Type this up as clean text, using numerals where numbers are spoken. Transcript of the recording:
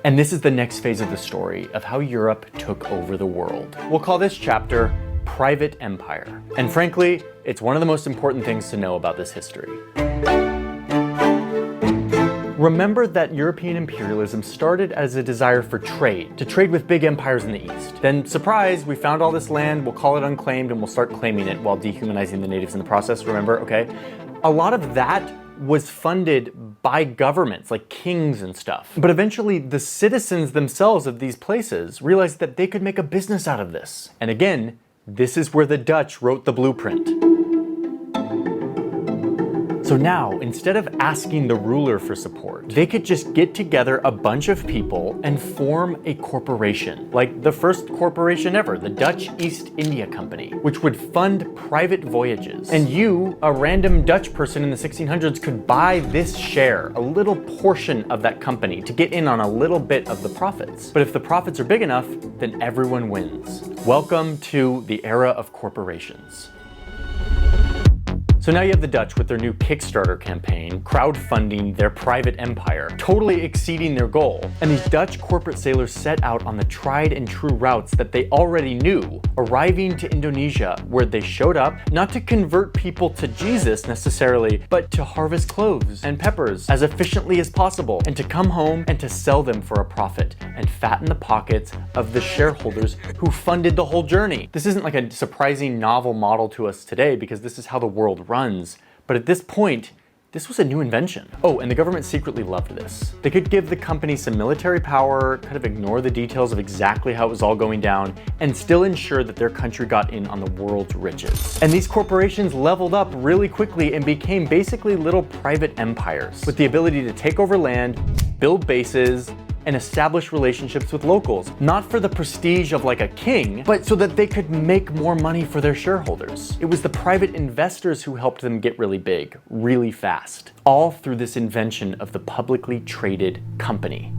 And this is the next phase of the story of how Europe took over the world. We'll call this chapter Private Empire. And frankly, it's one of the most important things to know about this history. Remember that European imperialism started as a desire for trade, to trade with big empires in the East. Then, surprise, we found all this land, we'll call it unclaimed, and we'll start claiming it while dehumanizing the natives in the process, remember, okay? A lot of that was funded by governments, like kings and stuff. But eventually, the citizens themselves of these places realized that they could make a business out of this. And again, this is where the Dutch wrote the blueprint. So now, instead of asking the ruler for support, they could just get together a bunch of people and form a corporation, like the first corporation ever, the Dutch East India Company, which would fund private voyages. And you, a random Dutch person in the 1600s, could buy this share, a little portion of that company, to get in on a little bit of the profits. But if the profits are big enough, then everyone wins. Welcome to the era of corporations. So now you have the Dutch with their new Kickstarter campaign, crowdfunding their private empire, totally exceeding their goal. And these Dutch corporate sailors set out on the tried and true routes that they already knew, arriving to Indonesia, where they showed up not to convert people to Jesus necessarily, but to harvest cloves and peppers as efficiently as possible, and to come home and to sell them for a profit and fatten the pockets of the shareholders who funded the whole journey. This isn't like a surprising novel model to us today, because this is how the world runs. But at this point, this was a new invention. Oh, and the government secretly loved this. They could give the company some military power, kind of ignore the details of exactly how it was all going down, and still ensure that their country got in on the world's riches. And these corporations leveled up really quickly and became basically little private empires, with the ability to take over land, build bases, and establish relationships with locals, not for the prestige of like a king, but so that they could make more money for their shareholders. It was the private investors who helped them get really big, really fast, all through this invention of the publicly traded company.